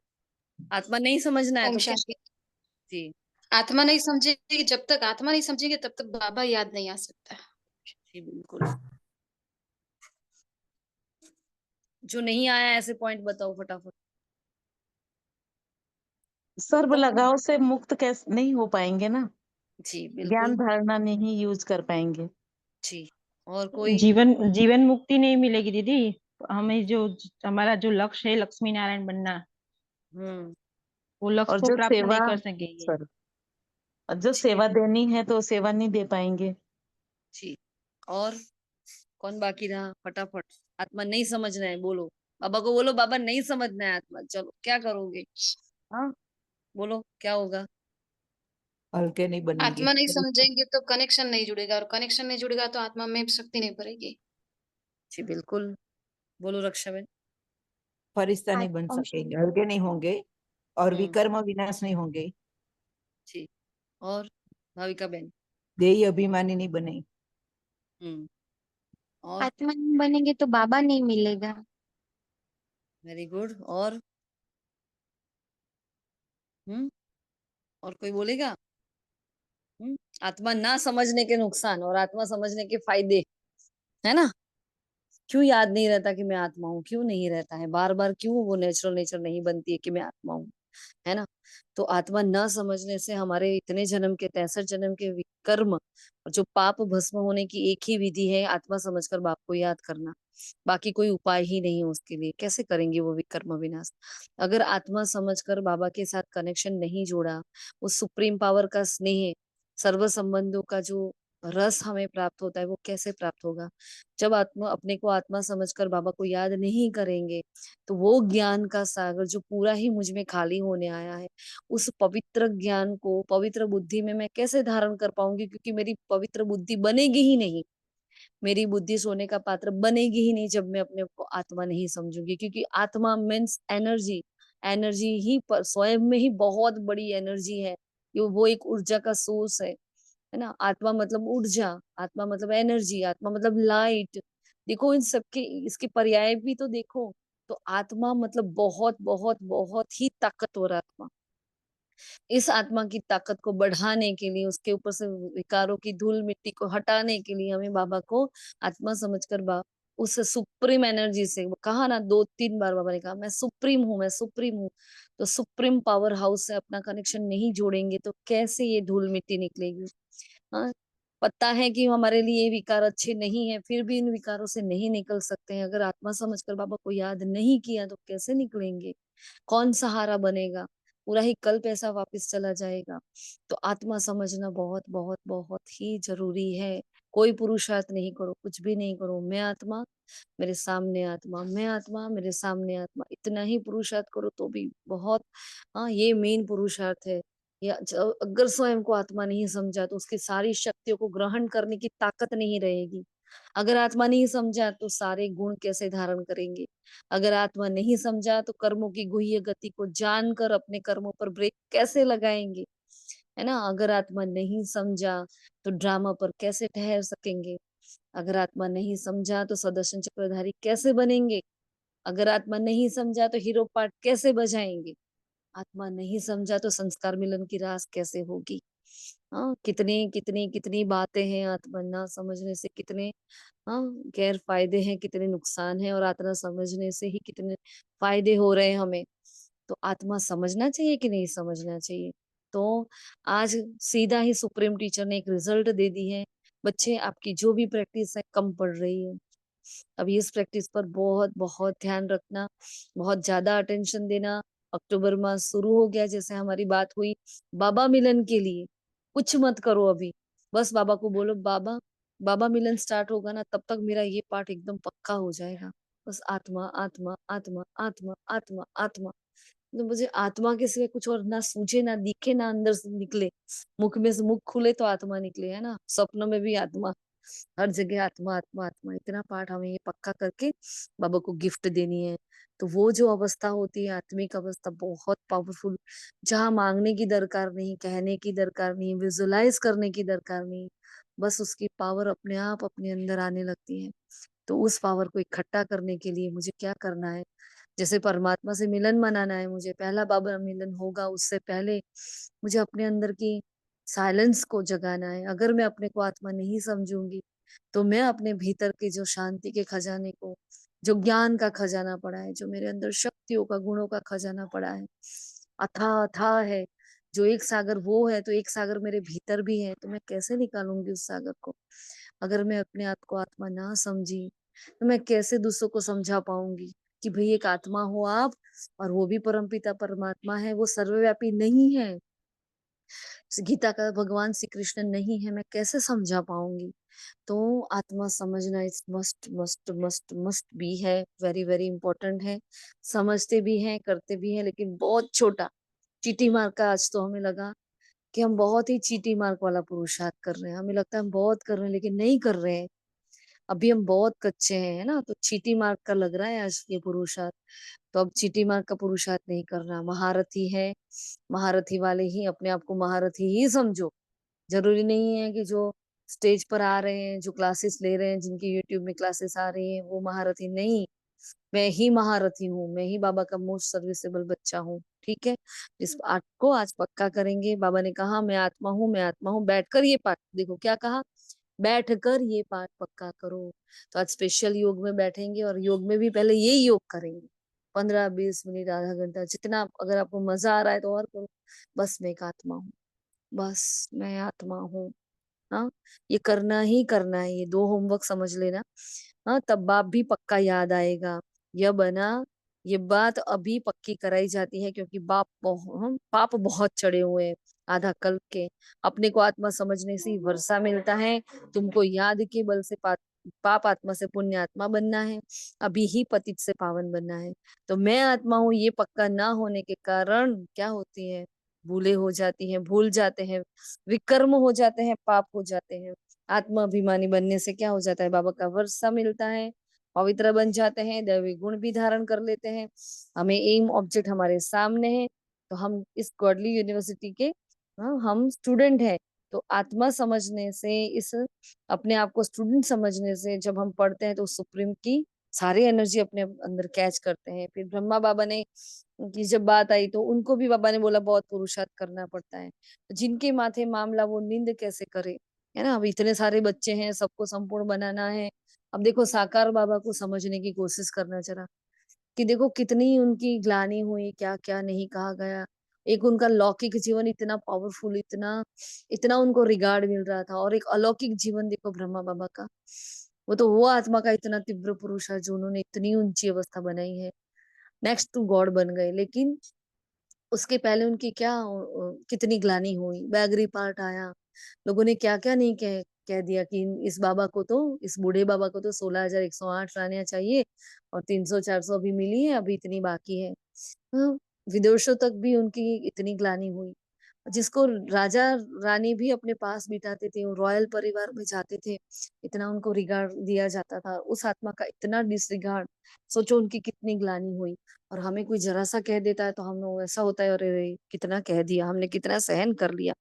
आत्मा नहीं समझना है ओम तो क्या? शांति। जी आत्मा नहीं समझेगी, जब तक आत्मा नहीं समझेगी तब तक बाबा याद नहीं आ सकता। जी बिल्कुल। जो नहीं आया ऐसे पॉइंट बताओ फटाफट। सर्व लगाव से मुक्त कैसे नहीं हो पाएंगे ना, जी ज्ञान बिल्कुल। धारणा नहीं यूज कर पाएंगे। जी। और कोई? जीवन जीवन मुक्ति नहीं मिलेगी दीदी। हमें जो हमारा जो लक्ष्य है लक्ष्मी नारायण बनना, हम्म। वो लक्ष्य और को जो प्राप्त सेवा नहीं कर सकेंगे। सर और जो सेवा देनी है तो सेवा नहीं दे पाएंगे। जी। और कौन बाकी रहा? फटाफट। आत्मा नहीं समझना है बोलो। बाबा को बोलो बाबा नहीं समझना है आत्मा। चलो क्या करोगे? हाँ बोलो क्या होगा? हल्के नहीं बनेंगे। आत्मा नहीं समझेंगे तो कनेक्शन नहीं जुड़ेगा, और कनेक्शन नहीं जुड़ेगा तो आत्मा में शक्ति नहीं भरेगी। जी बिल्कुल। बोलो रक्षा बहन। फरिश्ता नहीं बन ओम सकेंगे, हल्के नहीं होंगे और हम्म। विकर्म विनाश नहीं होंगे। जी। और भाविका बहन। देही अभिमानी नहीं बने। और आत्मा नहीं बनेंगे तो बाबा नहीं मिलेगा। Very good. और और कोई बोलेगा? आत्मा ना समझने के नुकसान और आत्मा समझने के फायदे, है ना? क्यों याद नहीं रहता कि मैं आत्मा हूँ? क्यों नहीं रहता है बार बार? क्यों वो नेचुरल नेचर नहीं बनती है कि मैं आत्मा हूँ? है ना? तो आत्मा न समझने से हमारे इतने जन्म के 63 जन्म के कर्म और जो पाप भस्म होने की एक ही विधि है, आत्मा समझकर बाप को याद करना। बाकी कोई उपाय ही नहीं है उसके लिए। कैसे करेंगे वो विकर्म विनाश? अगर आत्मा समझकर बाबा के साथ कनेक्शन नहीं जोड़ा, उस सुप्रीम पावर का स्नेह, सर्व संबंधों का जो रस हमें प्राप्त होता है, वो कैसे प्राप्त होगा? जब आत्मा अपने को आत्मा समझकर बाबा को याद नहीं करेंगे, तो वो ज्ञान का सागर जो पूरा ही मुझ में खाली होने आया है, उस पवित्र ज्ञान को पवित्र बुद्धि में मैं कैसे धारण कर पाऊंगी? क्योंकि मेरी पवित्र बुद्धि बनेगी ही नहीं। मेरी बुद्धि सोने का पात्र बनेगी ही नहीं जब मैं अपने को आत्मा नहीं समझूंगी। क्योंकि आत्मा मीन्स एनर्जी। एनर्जी ही स्वयं में ही बहुत बड़ी एनर्जी है। ये वो एक ऊर्जा का सोर्स है ना? आत्मा मतलब ऊर्जा, आत्मा मतलब एनर्जी, आत्मा मतलब लाइट। देखो इन सबके इसके पर्याय भी तो देखो। तो आत्मा मतलब बहुत बहुत बहुत ही ताकतवर आत्मा। इस आत्मा की ताकत को बढ़ाने के लिए, उसके ऊपर से विकारों की धूल मिट्टी को हटाने के लिए हमें बाबा को आत्मा समझकर उस सुप्रीम एनर्जी से, कहा ना 2-3 बार बाबा ने कहा मैं सुप्रीम हूँ, मैं सुप्रीम हूँ। तो सुप्रीम पावर हाउस से अपना कनेक्शन नहीं जोड़ेंगे तो कैसे ये धूल मिट्टी निकलेगी? हाँ, पता है कि हमारे लिए ये विकार अच्छे नहीं है, फिर भी इन विकारों से नहीं निकल सकते हैं। अगर आत्मा समझकर बाबा को याद नहीं किया तो कैसे निकलेंगे? कौन सहारा बनेगा? पूरा ही कल्प ऐसा वापस चला जाएगा। तो आत्मा समझना बहुत बहुत बहुत ही जरूरी है। कोई पुरुषार्थ नहीं करो, कुछ भी नहीं करो, मैं आत्मा मेरे सामने आत्मा, मैं आत्मा मेरे सामने आत्मा, इतना ही पुरुषार्थ करो तो भी बहुत। हाँ, ये मेन पुरुषार्थ है। या अगर स्वयं को आत्मा नहीं समझा तो उसकी सारी शक्तियों को ग्रहण करने की ताकत नहीं रहेगी। अगर आत्मा नहीं समझा तो सारे गुण कैसे धारण करेंगे? अगर आत्मा नहीं समझा तो कर्मों की गुह्य गति को जानकर अपने कर्मों पर ब्रेक कैसे लगाएंगे? है ना? अगर आत्मा नहीं समझा तो ड्रामा पर कैसे ठहर सकेंगे? अगर आत्मा नहीं समझा तो सदर्शन चक्रधारी कैसे बनेंगे? अगर आत्मा नहीं समझा तो हीरो पार्ट कैसे बजाएंगे? आत्मा नहीं समझा तो संस्कार मिलन की रास कैसे होगी? हाँ, कितनी कितनी कितनी बातें हैं आत्मा ना समझने से, कितने हाँ गैर फायदे हैं, कितने नुकसान हैं, और आत्मा समझने से ही कितने फायदे हो रहे हैं हमें। तो आत्मा समझना चाहिए कि नहीं समझना चाहिए? तो आज सीधा ही सुप्रीम टीचर ने एक रिजल्ट दे दी है, बच्चे आपकी जो भी प्रैक्टिस है कम पड़ रही है। अभी इस प्रैक्टिस पर बहुत बहुत ध्यान रखना, बहुत ज्यादा अटेंशन देना। अक्टूबर मास शुरू हो गया, जैसे हमारी बात हुई बाबा मिलन के लिए, कुछ मत करो अभी, बस बाबा को बोलो बाबा, बाबा मिलन स्टार्ट होगा ना तब तक मेरा ये पाठ एकदम पक्का हो जाएगा। बस आत्मा आत्मा आत्मा आत्मा आत्मा आत्मा, तो मुझे आत्मा के सिवा कुछ और ना सूझे ना दिखे ना अंदर से निकले। मुख में से मुख खुले तो आत्मा निकले, है ना? स्वप्न में भी आत्मा, हर जगह आत्मा आत्मा आत्मा, इतना पाठ हमें ये पक्का करके बाबा को गिफ्ट देनी है। तो वो जो अवस्था होती है आत्मिक अवस्था, बहुत पावरफुल, जहाँ मांगने की दरकार नहीं, कहने की दरकार नहीं, विजुलाइज करने की दरकार नहीं, बस उसकी पावर अपने आप अपने अंदर आने लगती है। तो उस पावर को इकट्ठा करने के लिए मुझे क्या करना है? जैसे परमात्मा से मिलन मनाना है मुझे, पहला बाबा मिलन होगा, उससे पहले मुझे अपने अंदर की साइलेंस को जगाना है। अगर मैं अपने को आत्मा नहीं समझूंगी तो मैं अपने भीतर के जो शांति के खजाने को, जो ज्ञान का खजाना पड़ा है, जो मेरे अंदर शक्तियों का, गुणों का खजाना पड़ा है, अथाह अथाह है, जो एक सागर वो है, तो एक सागर मेरे भीतर भी है, तो मैं कैसे निकालूंगी उस सागर को? अगर मैं अपने आप को आत्मा ना समझी तो मैं कैसे दूसरों को समझा पाऊंगी कि भाई एक आत्मा हो आप, और वो भी परमपिता परमात्मा है, वो सर्वव्यापी नहीं है, गीता का भगवान श्री कृष्ण नहीं है, मैं कैसे समझा पाऊंगी? तो आत्मा समझना is must must must must भी है, वेरी वेरी इंपॉर्टेंट है। समझते भी हैं, करते भी हैं, लेकिन बहुत छोटा चीटी मार का। आज तो हमें लगा कि हम बहुत ही चीटी मार्क वाला पुरुषार्थ कर रहे हैं, हमें लगता है हम बहुत कर रहे हैं लेकिन नहीं कर रहे हैं, अभी हम बहुत कच्चे हैं, है ना? तो चीटी मार्क का लग रहा है आज ये पुरुषार्थ। तो अब चीटी मार्क का पुरुषार्थ नहीं करना, महारथी है, महारथी वाले ही अपने आप को महारथी ही समझो। जरूरी नहीं है कि जो स्टेज पर आ रहे हैं, जो क्लासेस ले रहे हैं, जिनकी यूट्यूब में क्लासेस आ रही हैं, वो महारथी नहीं। मैं ही महारथी हूँ, मैं ही बाबा का मोस्ट सर्विसेबल बच्चा हूँ। ठीक है, इस पाठ को आज पक्का करेंगे। बाबा ने कहा मैं आत्मा हूँ, मैं आत्मा हूँ, बैठकर ये पाठ, देखो क्या कहा, बैठकर ये पाठ पक्का करो। तो आज स्पेशल योग में बैठेंगे, और योग में भी पहले ये योग करेंगे, 15-20 मिनट, आधा घंटा, जितना अगर आपको मजा आ रहा है तो और करो। बस मैं एक आत्मा हूँ, बस मैं आत्मा हूँ। हाँ, ये करना ही करना है, ये 2 होमवर्क समझ लेना। हाँ, तब बाप भी पक्का याद आएगा। यह बना, ये बात अभी पक्की कराई जाती है, क्योंकि पाप बहुत चढ़े हुए हैं आधा कल्प के। अपने को आत्मा समझने से ही वर्षा मिलता है, तुमको याद के बल से पाप आत्मा से पुण्य आत्मा बनना है, अभी ही पतित से पावन बनना है। तो मैं आत्मा हूँ ये पक्का ना होने के कारण क्या होती है, भूले हो जाती हैं, भूल जाते हैं, विकर्म हो जाते हैं, पाप हो जाते हैं। आत्मा अभिमानी बनने से क्या हो जाता है, बाबा का वर्षा मिलता है, पवित्र बन जाते हैं, दैवी गुण भी धारण कर लेते हैं। हमें एम ऑब्जेक्ट हमारे सामने है, तो हम इस गॉडली यूनिवर्सिटी के हम स्टूडेंट हैं। तो आत्मा समझने से, इस अपने आप को स्टूडेंट समझने से, जब हम पढ़ते हैं तो सुप्रीम की सारी एनर्जी अपने अंदर कैच करते हैं। फिर ब्रह्मा बाबा ने की जब बात आई तो उनको भी बाबा ने बोला बहुत पुरुषार्थ करना पड़ता है। तो जिनके माथे मामला वो नींद कैसे करे, है ना? अब इतने सारे बच्चे हैं, सबको संपूर्ण बनाना है। अब देखो साकार बाबा को समझने की कोशिश करना जरा, कि देखो कितनी उनकी ग्लानि हुई, क्या क्या नहीं कहा गया। एक उनका लौकिक जीवन इतना पावरफुल, इतना इतना उनको रिगार्ड मिल रहा था, और एक अलौकिक जीवन देखो ब्रह्मा बाबा का, वो तो वो आत्मा का इतना तीव्र पुरुष है जो उन्होंने इतनी ऊंची अवस्था बनाई है, नेक्स्ट टू गॉड बन गए। लेकिन उसके पहले उनकी क्या कितनी ग्लानि हुई, बैगरी पार्ट आया, लोगों ने क्या क्या नहीं कह कह दिया कि इस बाबा को तो, इस बूढ़े बाबा को तो 16,108 रानियां चाहिए, और 300-400 अभी मिली है, अभी इतनी बाकी है। विदेशों तक भी उनकी इतनी ग्लानि हुई। जिसको राजा रानी भी अपने पास बिठाते थे, वो रॉयल परिवार में जाते थे, इतना उनको रिगार्ड दिया जाता था, उस आत्मा का इतना डिसरिगार्ड, सोचो उनकी कितनी ग्लानि हुई। और हमें कोई जरा सा कह देता है तो हमें ऐसा होता है, अरे कितना कह दिया हमने, कितना सहन कर लिया।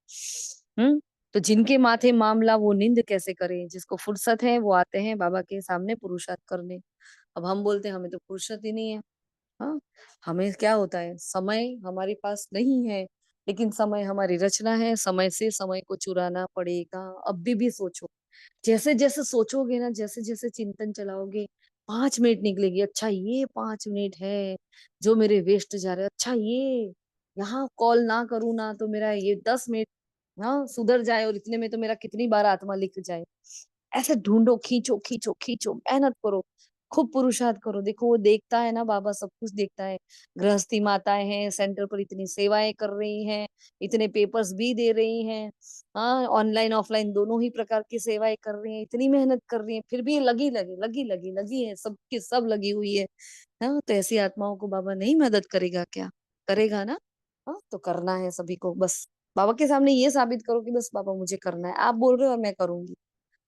तो जिनके माथे मामला वो निंद कैसे करें, जिसको फुर्सत है वो आते हैं बाबा के सामने पुरुषार्थ करने। अब हम बोलते हैं हमें तो फुर्सत ही नहीं है। हाँ, हमें क्या होता है, समय हमारे पास नहीं है, लेकिन समय हमारी रचना है, समय से समय को चुराना पड़ेगा। अब भी सोचो, जैसे जैसे सोचोगे ना, जैसे जैसे चिंतन चलाओगे, 5 मिनट निकलेगी, अच्छा ये 5 मिनट है जो मेरे वेस्ट जा रहे हैं, अच्छा ये यहाँ कॉल ना करूँ ना तो मेरा ये 10 मिनट हाँ सुधर जाए, और इतने में तो मेरा कितनी बार आत्मा लिख जाए। ऐसे ढूंढो, खींचो खींचो खींचो, मेहनत करो, खूब पुरुषार्थ करो। देखो वो देखता है ना, बाबा सब कुछ देखता है। गृहस्थी माताएं हैं, सेंटर पर इतनी सेवाएं कर रही हैं, इतने पेपर्स भी दे रही हैं, हाँ ऑनलाइन ऑफलाइन दोनों ही प्रकार की सेवाएं कर रही हैं, इतनी मेहनत कर रही हैं, फिर भी लगी लगी लगी लगी लगी है, सबकी सब लगी हुई है। हाँ, तो ऐसी आत्माओं को बाबा नहीं मदद करेगा क्या? करेगा ना। हाँ, तो करना है सभी को, बस बाबा के सामने ये साबित करो कि बस बाबा मुझे करना है, आप बोल रहे हो और मैं करूंगी।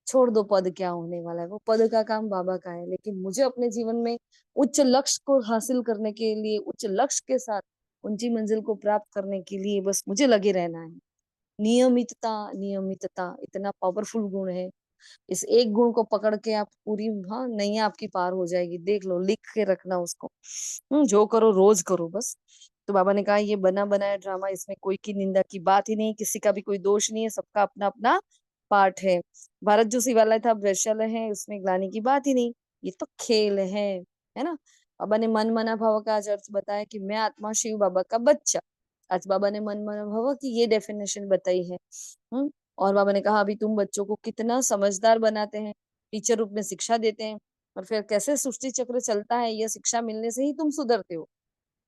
छोड़ दो पद क्या होने वाला है, वो पद का काम बाबा का है, लेकिन मुझे अपने जीवन में उच्च लक्ष्य को हासिल करने के लिए, उच्च लक्ष्य के साथ ऊंची मंजिल को प्राप्त करने के लिए बस मुझे लगे रहना है। नियमितता, नियमितता इतना पावरफुल गुण है। इस एक गुण को पकड़ के आप पूरी हाँ नैया आपकी पार हो जाएगी, देख लो, लिख के रखना उसको। जो करो रोज करो बस। तो बाबा ने कहा ये बना बनाया ड्रामा, इसमें कोई की निंदा की बात ही नहीं, किसी का भी कोई दोष नहीं है, सबका अपना अपना पार्ट है। भारत जो शिवालय था वैश्यालय है, उसमें ग्लानि की बात ही नहीं, ये तो खेल है ना। बाबा ने मन मना भाव का आज अर्थ बताया कि मैं आत्मा शिव बाबा का बच्चा। आज बाबा ने मन मना भाव की ये डेफिनेशन बताई है। हम्म और बाबा ने कहा अभी तुम बच्चों को कितना समझदार बनाते हैं, टीचर रूप में शिक्षा देते हैं, और फिर कैसे सृष्टि चक्र चलता है, यह शिक्षा मिलने से ही तुम सुधरते हो।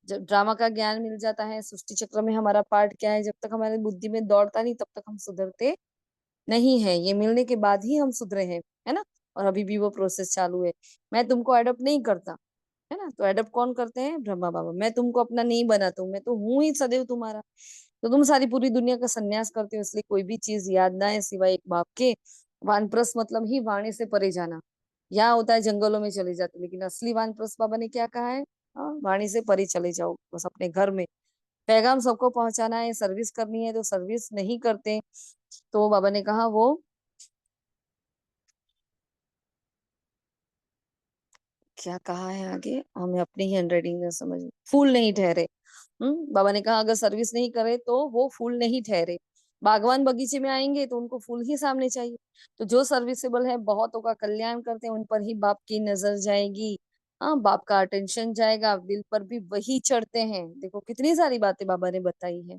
जब ड्रामा का ज्ञान मिल जाता है, सृष्टि चक्र में हमारा पार्ट क्या है, जब तक हमारी बुद्धि में दौड़ता नहीं तब तक हम सुधरते नहीं है, ये मिलने के बाद ही हम सुधरे हैं, है ना। और अभी भी वो प्रोसेस चालू है। मैं तुमको अडॉप्ट नहीं करता, है ना, तो अडॉप्ट कौन करते हैं? ब्रह्मा बाबा। मैं तुमको अपना नहीं बनाता हूँ, मैं तो हूं ही सदैव तुम्हारा। तो तुम सारी पूरी दुनिया का सन्यास करते हो, इसलिए कोई भी चीज याद ना है सिवाय एक बाप के। वानप्रस्थ मतलब ही वाणी से परे जाना। यहाँ होता है जंगलों में चले जाते, लेकिन असली वानप्रस्थ बाबा ने क्या कहा है? हाँ, वाणी से परे चले जाओ, बस अपने घर में पैगाम सबको पहुंचाना है, सर्विस करनी है। तो सर्विस नहीं करते, तो बाबा ने कहा वो क्या कहा है आगे, हमें अपनी ही हैंडराइटिंग में समझ, फूल नहीं ठहरे। बाबा ने कहा अगर सर्विस नहीं करे तो वो फूल नहीं ठहरे। बागवान बगीचे में आएंगे तो उनको फूल ही सामने चाहिए। तो जो सर्विसेबल है, बहुतों का कल्याण करते हैं, उन पर ही बाप की नजर जाएगी। हाँ, बाप का अटेंशन जाएगा, दिल पर भी वही चढ़ते हैं। देखो कितनी सारी बातें बाबा ने बताई है।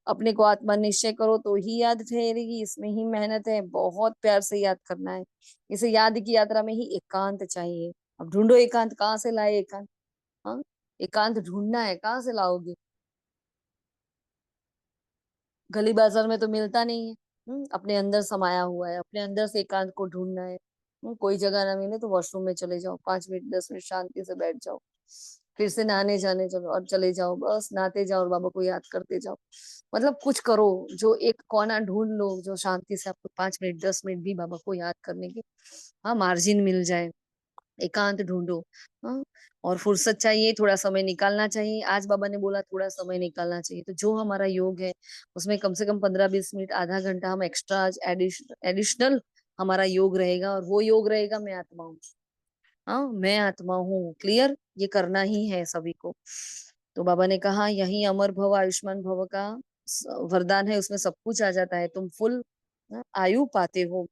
अपने को आत्मा निश्चय करो तो ही याद ठहरेगी, इसमें ही मेहनत है, बहुत प्यार से याद करना है। इसे याद की यात्रा में ही एकांत चाहिए। अब ढूंढो एकांत, कहाँ से लाए एकांत? हाँ, एकांत ढूंढना है, कहाँ से लाओगे? गली बाजार में तो मिलता नहीं है। अपने अंदर समाया हुआ है, अपने अंदर से एकांत को ढूंढना है। कोई जगह ना मिले तो वॉशरूम में चले जाओ, 5 मिनट 10 मिनट शांति से बैठ जाओ, फिर से नहाने जाने चलो और चले जाओ, बस नहाते जाओ और बाबा को याद करते जाओ। मतलब कुछ करो, जो एक कोना ढूंढ लो जो शांति से आपको 5 मिनट 10 मिनट भी बाबा को याद करने की हाँ मार्जिन मिल जाए। एकांत ढूंढो। हाँ, और फुर्सत चाहिए, थोड़ा समय निकालना चाहिए। आज बाबा ने बोला थोड़ा समय निकालना चाहिए, तो जो हमारा योग है उसमें कम से कम 15-20 मिनट, आधा घंटा हम एक्स्ट्रा एडिशनल हमारा योग रहेगा, और वो योग रहेगा मैं आत्मा हूँ। हाँ, मैं आत्मा हूँ, क्लियर, ये करना ही है सभी को। तो बाबा ने कहा यही अमर भव आयुष्मान भव का वरदान है, उसमें सब कुछ आ जाता है, तुम फुल आयु पाते हो।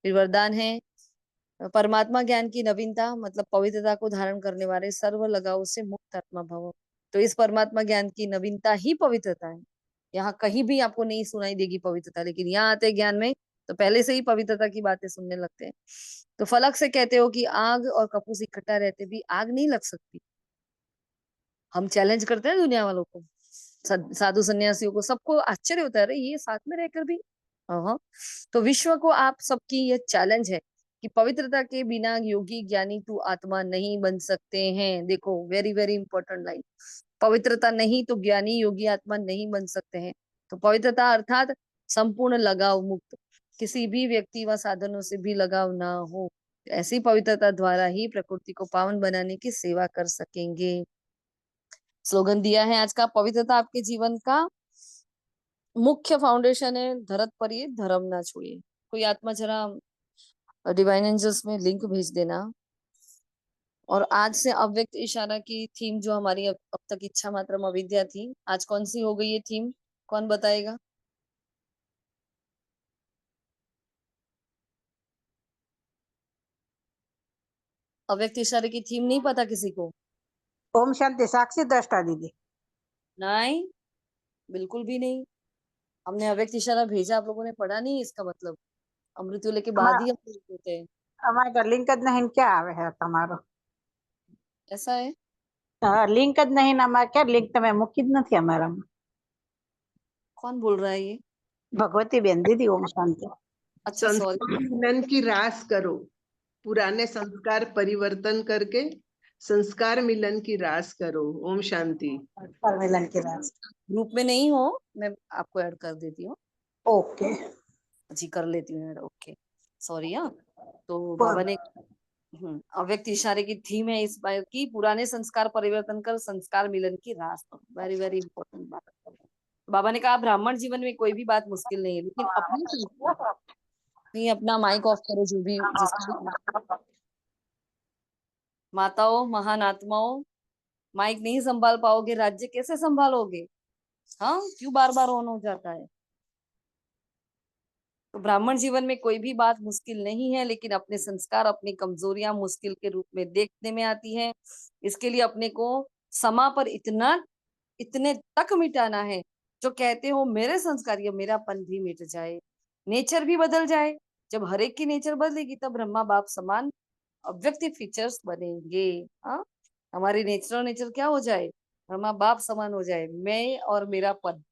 फिर वरदान है परमात्मा ज्ञान की नवीनता, मतलब पवित्रता को धारण करने वाले सर्व लगाव से मुक्त आत्मा भव। तो इस परमात्मा ज्ञान की नवीनता ही पवित्रता है। यहाँ कहीं भी आपको नहीं सुनाई देगी पवित्रता, लेकिन यहाँ आते ज्ञान में तो पहले से ही पवित्रता की बातें सुनने लगते हैं। तो फलक से कहते हो कि आग और कपूस इकट्ठा रहते भी आग नहीं लग सकती। हम चैलेंज करते हैं दुनिया वालों को, साधु सन्यासियों को, सबको आश्चर्य होता है, अरे ये साथ में रहकर भी। हाँ, तो विश्व को आप सबकी ये चैलेंज है कि पवित्रता के बिना योगी ज्ञानी तू आत्मा नहीं बन सकते हैं। देखो वेरी वेरी इंपॉर्टेंट लाइन, पवित्रता नहीं तो ज्ञानी योगी आत्मा नहीं बन सकते हैं। तो पवित्रता अर्थात संपूर्ण लगाव मुक्त, किसी भी व्यक्ति व साधनों से भी लगाव ना हो। ऐसी पवित्रता द्वारा ही प्रकृति को पावन बनाने की सेवा कर सकेंगे। स्लोगन दिया है आज का, पवित्रता आपके जीवन का मुख्य फाउंडेशन है, धरत पर ये धर्म ना छोड़िए। कोई आत्मा जरा डिवाइन एंजल्स में लिंक भेज देना। और आज से अव्यक्त इशारा की थीम जो हमारी अब तक इच्छा मात्रम अविद्या थी, आज कौन सी हो गई ये थीम? कौन बताएगा? अव्यक्त इशारे की थीम नहीं पता किसी को? ओम शांति, साक्षी दृष्टा दीदी। नहीं, बिल्कुल भी नहीं। हमने अव्यक्त इशारा भेजा, आप लोगों ने पढ़ा नहीं, इसका मतलब अमृत वेले के बाद ही हम होते हैं। અમારે તો લિંક જ નહીં ને ક્યાં આવે છે તમારો? ऐसा है? લિંક જ નહીં ને અમારે ક્યાં લિંક તમે મૂકી જ નથી અમારામાં। कौन बोल रहा है ये? ભગવતી બેન દીદી, ओम शांति। अच्छा सॉरी। संस्कार मिलन की रास करो, पुराने संस्कार परिवर्तन करके संस्कार मिलन की रास करो। ओम शांति। संस्कार मिलन की रास। ग्रुप में नहीं हो, मैं आपको ऐड कर देती हूँ। ओके जी, कर लेती हूँ ऐड। Okay, sorry. हाँ, तो बाबा ने अव्यक्त इशारे की थीम है इस बार की, पुराने संस्कार परिवर्तन कर संस्कार मिलन की रास। वेरी वेरी इंपॉर्टेंट बात। बाबा ने कहा ब्राह्मण जीवन में कोई भी बात मुश्किल नहीं है, लेकिन अपने संस्कार। नहीं, अपना माइक ऑफ करो जो भी जिसको। माताओं, महान आत्माओं, माइक नहीं संभाल पाओगे, राज्य कैसे संभालोगे? हाँ, क्यों बार बार ऑन हो जाता है? तो ब्राह्मण जीवन में कोई भी बात मुश्किल नहीं है, लेकिन अपने संस्कार, अपनी कमजोरियां मुश्किल के रूप में देखने में आती है। इसके लिए अपने को समा पर इतने तक मिटाना है जो कहते हो मेरे संस्कार या मेरापन भी मिट जाए, नेचर भी बदल जाए। जब हर एक की नेचर बदलेगी तब ब्रह्मा बाप समान अव्यक्त फीचर्स बनेंगे। हाँ, हमारी नेचर क्या हो जाए? ब्रह्मा बाप समान हो जाए, मैं और मेरापन।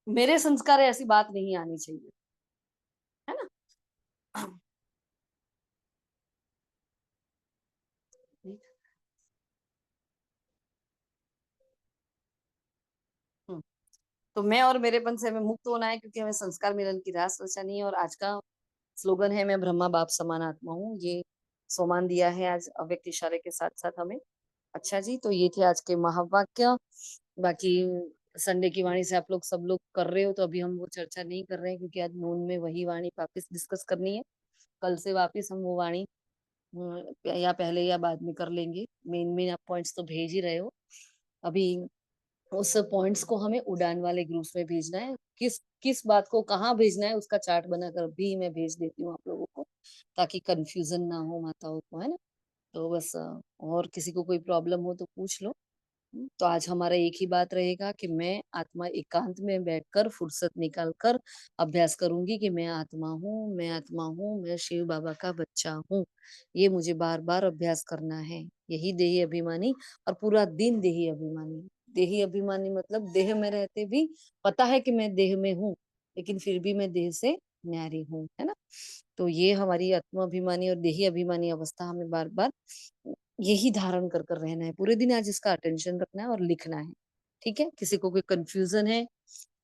मेरे संस्कार है, ऐसी बात नहीं आनी चाहिए, है ना? तो मैं और मेरेपन से हमें मुक्त होना है, क्योंकि हमें संस्कार मिलन की रास रचानी है। और आज का स्लोगन है, मैं ब्रह्मा बाप समान आत्मा हूँ। ये सोमान दिया है आज अव्यक्त इशारे के साथ साथ हमें। अच्छा जी, तो ये थे आज के महावाक्य। बाकी संडे की वाणी से आप लोग सब लोग कर रहे हो, तो अभी हम वो चर्चा नहीं कर रहे हैं, क्योंकि आज नून में वही वाणी वापिस डिस्कस करनी है। कल से वापिस हम वो वाणी या पहले या बाद में कर लेंगे। मेन आप पॉइंट्स तो भेज ही रहे हो। अभी उस पॉइंट्स को हमें उड़ान वाले ग्रुप्स में भेजना है। किस किस बात को कहाँ भेजना है उसका चार्ट बनाकर भी मैं भेज देती हूँ आप लोगों को, ताकि कंफ्यूजन ना हो माताओं को, है ना? तो बस और किसी को कोई प्रॉब्लम हो तो पूछ लो। तो आज हमारा एक ही बात रहेगा कि मैं आत्मा एकांत में बैठकर फुर्सत निकाल कर अभ्यास करूंगी कि मैं आत्मा हूँ, मैं आत्मा हूँ, मैं शिव बाबा का बच्चा हूँ। ये मुझे बार बार अभ्यास करना है। यही देही अभिमानी, और पूरा दिन देही अभिमानी। देही अभिमानी मतलब देह में रहते भी पता है कि मैं देह में हूँ, लेकिन फिर भी मैं देह से न्यारी हूँ, है ना? तो ये हमारी आत्मा अभिमानी और देही अभिमानी अवस्था हमें बार बार यही धारण कर कर रहना है। पूरे दिन आज इसका अटेंशन रखना है और लिखना है। ठीक है? किसी को कोई कंफ्यूजन है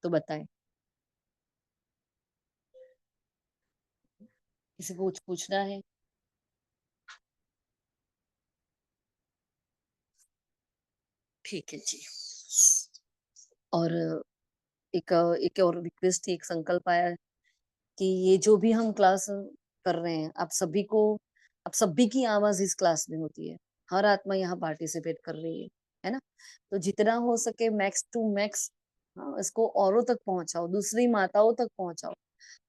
तो बताएं। किसी को कुछ पूछना है? ठीक है जी। और एक और रिक्वेस्ट थी, एक संकल्प आया कि ये जो भी हम क्लास कर रहे हैं, आप सभी की आवाज इस क्लास में होती है। हर आत्मा यहाँ पार्टिसिपेट कर रही है ना? तो जितना हो सके मैक्स टू मैक्स इसको औरों तक पहुंचाओ, दूसरी माताओं तक पहुंचाओ,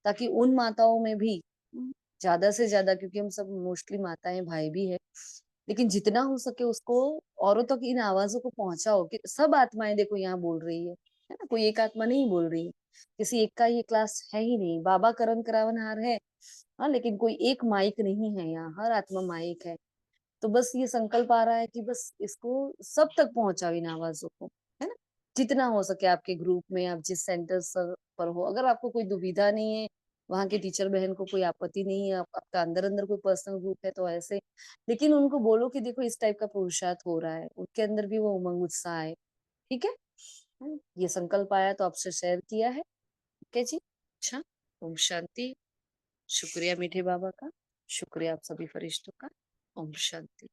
ताकि उन माताओं में भी ज्यादा से ज्यादा, क्योंकि हम सब मोस्टली माताएं भाई भी है, लेकिन जितना हो सके उसको औरों तक इन आवाजों को पहुंचाओ कि सब आत्माएं देखो यहाँ बोल रही है ना? कोई एक आत्मा नहीं बोल रही है, किसी एक का ये क्लास है ही नहीं। बाबा करण करावनहार है, हाँ, लेकिन कोई एक माइक नहीं है यहाँ, हर आत्मा माइक है। तो बस ये संकल्प आ रहा है कि बस इसको सब तक पहुंचाओ इन आवाजों को, है ना? जितना हो सके आपके ग्रुप में, आप जिस सेंटर पर हो, अगर आपको कोई दुविधा नहीं है, वहां के टीचर बहन को कोई आपत्ति नहीं है, आपका अंदर अंदर कोई पर्सनल ग्रुप है तो ऐसे, लेकिन उनको बोलो कि देखो इस टाइप का पुरुषार्थ हो रहा है, उनके अंदर भी वो उमंग उत्साह है। ठीक है? ये संकल्प आया तो आपसे शेयर किया है। ओके जी। अच्छा, ओम शांति। शुक्रिया मीठे बाबा का, शुक्रिया आप सभी फरिश्तों का। ओम शांति।